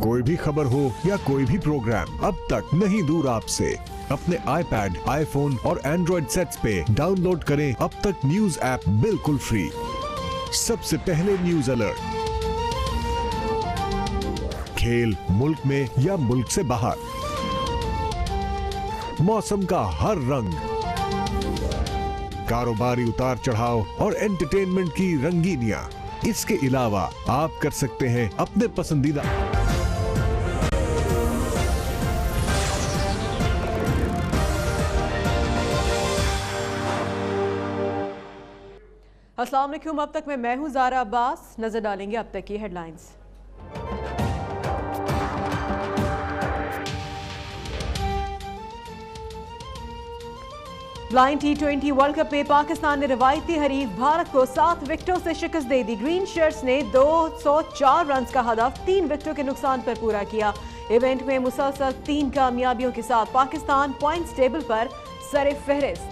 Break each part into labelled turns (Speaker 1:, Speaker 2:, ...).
Speaker 1: कोई भी खबर हो या कोई भी प्रोग्राम अब तक नहीं दूर आपसे। अपने iPad, iPhone और Android सेट्स पे डाउनलोड करें अब तक न्यूज ऐप बिल्कुल फ्री। सबसे पहले न्यूज अलर्ट, खेल मुल्क में या मुल्क से बाहर, मौसम का हर रंग, कारोबारी उतार चढ़ाव और एंटरटेनमेंट की रंगीनियां। इसके अलावा आप कर सकते हैं अपने पसंदीदा
Speaker 2: अस्सलाम वालेकुम। अब तक मैं हूं ज़ारा अब्बास। नजर डालेंगे अब तक की headlines. Blind T20 world cup में पाकिस्तान ने रवायती हरीफ भारत को 7 विकेटों से शिकस्त दे दी। ग्रीन शर्ट्स ने 204 रन का हदफ 3 विकेटों के नुकसान पर पूरा किया। इवेंट में मुसलसल 3 कामयाबियों के साथ पाकिस्तान पॉइंट्स टेबल पर सरे फहरिस्त।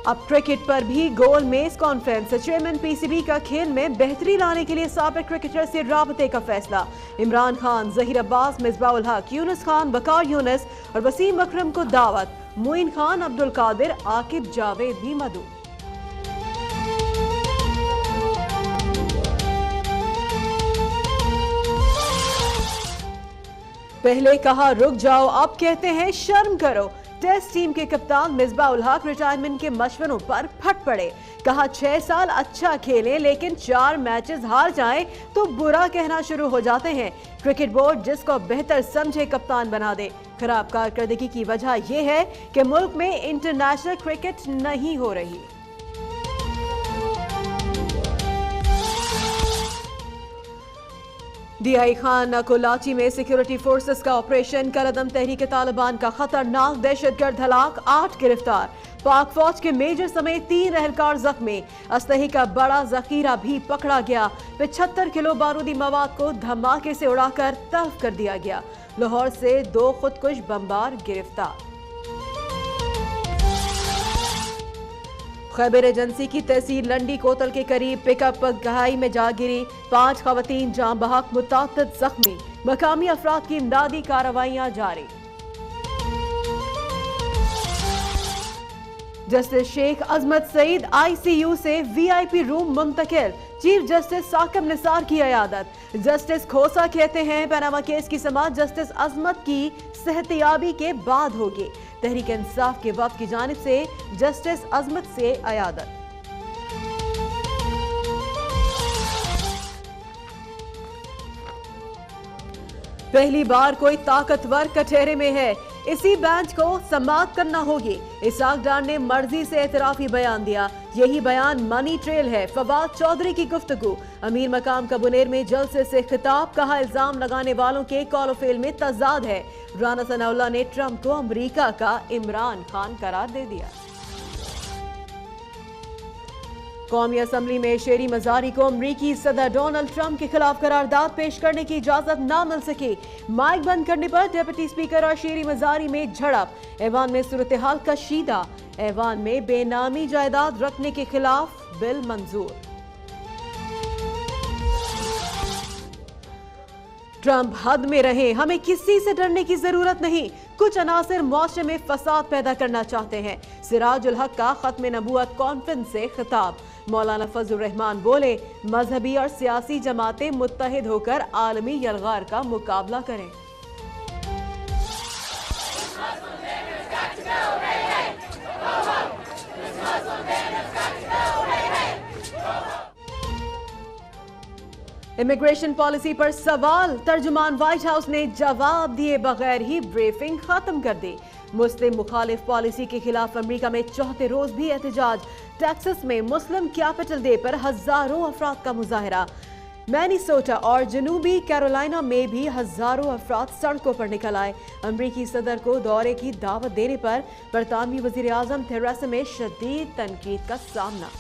Speaker 2: अब क्रिकेट पर भी गोल मेज कॉन्फ्रेंस। चेयरमैन PCB का खेल में बेहतरी लाने के लिए साबिक क्रिकेटर से राबते का फैसला। इमरान खान, जहीर अब्बास, मिसबाउल हक, यूनुस खान, बकार यूनुस और वसीम अकरम को दावत। मोइन खान, अब्दुल कादिर, आकिब जावेद भी मदऊ। पहले कहा रुक जाओ, अब कहते हैं शर्म करो। टेस्ट टीम के कप्तान मिसबाउल हक रिटायरमेंट के मशवरों पर फट पड़े। कहा 6 साल अच्छा खेलें लेकिन 4 मैचेस हार जाएं तो बुरा कहना शुरू हो जाते हैं। क्रिकेट बोर्ड जिसको बेहतर समझे कप्तान बना दे। खराब कारकर्दगी की वजह यह है कि मुल्क में इंटरनेशनल क्रिकेट नहीं हो रही। DI खान कोलाची में सिक्योरिटी फोर्सेस का ऑपरेशन। कलअदम तहरीक तालिबान का खतरनाक दहशतगर्द हलाक, 8 गिरफ्तार। पाक फौज के मेजर समेत 3 एहलकार जख्मी। असलहे का बड़ा जखीरा भी पकड़ा गया। 75 किलो बारूदी मवाद को धमाके से उड़ाकर तल्फ कर दिया गया। लाहौर से 2 खुदकुश बमबार गिरफ्तार। खैबर एजेंसी की तहसील लंडी कोतल के करीब पिकअप गहाई में जा गिरी। 5 खवातीन जाम बहक, मुताद्दिद जख्मी। मकामी अफराद की इमदादी कार्रवाइयां जारी। जस्टिस शेख अजमत सईद ICU से VIP रूम मुंतकिल। चीफ जस्टिस साकिब निसार की अयादत। जस्टिस खोसा कहते हैं पनामा केस की समाअत जस्टिस अजमत की सेहतियाबी के बाद होगी। तहरीक इंसाफ के वफ्द की जानिब से जस्टिस अजमत से अयादत। पहली बार कोई ताकतवर कटहरे में है, इसी बेंच को समाअत करना होगी। इसाक डार ने मर्जी से एतराफी बयान दिया। यही बयान मनी ट्रेल है। फवाद चौधरी की गुफ्तगू। अमीर मकाम का बुनेर में जलसे से खिताब। कहा इल्जाम लगाने वालों के कॉल फेल में तजाद है। राना सनाउल्लाह ने ट्रंप को अमरीका का इमरान खान करार दे दिया। कौमी असम्बली में शेरी मजारी को अमरीकी सदर डोनाल्ड ट्रंप के खिलाफ करारदाद पेश करने की इजाजत न मिल सकी। माइक बंद करने पर डिप्टी स्पीकर और शेरी मजारी में झड़प। ऐवान में सूरत हाल कशीदा। ऐवान में बेनामी जायदाद रखने के खिलाफ बिल मंजूर। ट्रंप हद में रहे, हमें किसी से डरने की जरूरत नहीं। कुछ अनासिर मुआशरे में फसाद पैदा करना चाहते हैं। सिराजुल हक का खत्म नबूवत कॉन्फ्रेंस से खिताब। मौलाना फजलुर रहमान बोले मजहबी और सियासी जमातें मुत्तहिद होकर आलमी यलगार का मुकाबला करें। इमिग्रेशन पॉलिसी पर सवाल। तर्जुमान व्हाइट हाउस ने जवाब दिए बगैर ही ब्रीफिंग खत्म कर दी। मुस्लिम मुखालिफ पॉलिसी के खिलाफ अमेरिका में चौथे रोज भी एहतजाज। टेक्सास में मुस्लिम कैपिटल डे पर हजारों अफराद का मुजाहरा। मैनिसोटा और जनूबी कैरोलिना में भी हजारों अफराद सड़कों पर निकल आए। अमरीकी सदर को दौरे की दावत देने पर बरतानवी वजीर आजम थेरेसा में शदीद तनकीद का सामना।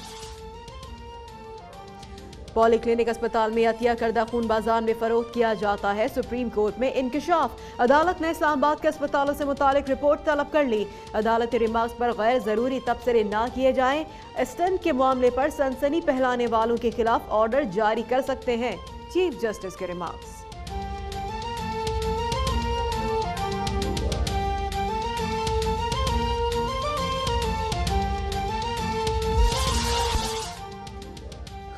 Speaker 2: پولی کلینک اسپتال میں عطیہ کردہ خون بازار میں فروخت کیا جاتا ہے، سپریم کورٹ میں انکشاف۔ عدالت نے اسلام آباد کے اسپتالوں سے متعلق رپورٹ طلب کر لی۔ عدالتی ریمارکس پر غیر ضروری تبصرے نہ کیے جائیں۔ اسٹنٹ کے معاملے پر سنسنی پھیلانے والوں کے خلاف آرڈر جاری کر سکتے ہیں، چیف جسٹس کے ریمارکس۔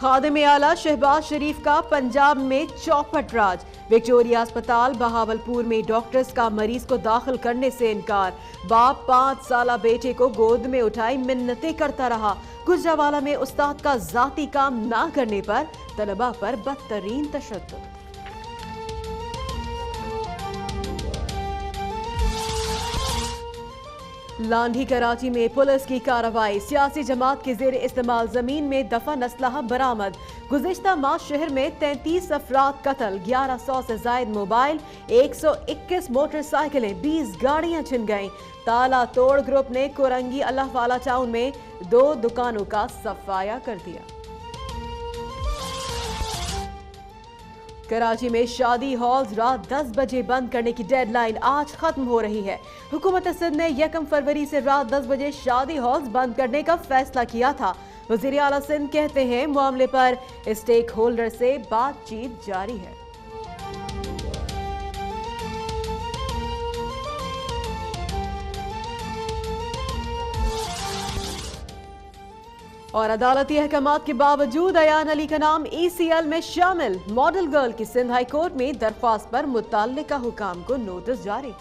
Speaker 2: خادم اعلیٰ شہباز شریف کا پنجاب میں چوپٹ راج۔ وکٹوریا اسپتال بہاولپور میں ڈاکٹرز کا مریض کو داخل کرنے سے انکار۔ باپ 5 سالہ بیٹے کو گود میں اٹھائی منتیں کرتا رہا۔ گجرانوالہ میں استاد کا ذاتی کام نہ کرنے پر طلباء پر بدترین تشدد۔ لانڈھی کراچی میں پولیس کی کارروائی، سیاسی جماعت کے زیر استعمال زمین میں دفن اسلحہ برآمد۔ گزشتہ ماہ شہر میں 33 افراد قتل، 1100 سے زائد موبائل، 121 موٹر سائیکلیں، 20 گاڑیاں چھن گئیں۔ تالا توڑ گروپ نے کورنگی اللہ والا ٹاؤن میں 2 دکانوں کا صفایا کر دیا۔ کراچی میں شادی ہالز رات 10 بجے بند کرنے کی ڈیڈ لائن آج ختم ہو رہی ہے۔ حکومت سندھ نے 1 فروری سے رات 10 بجے شادی ہالز بند کرنے کا فیصلہ کیا تھا۔ وزیر اعلیٰ سندھ کہتے ہیں معاملے پر اسٹیک ہولڈر سے بات چیت جاری ہے۔ اور عدالتی احکامات کے باوجود ایان علی کا نام ECL میں شامل، ماڈل گرل کی سندھ ہائی کورٹ میں درخواست پر متعلقہ حکام کو نوٹس جاری۔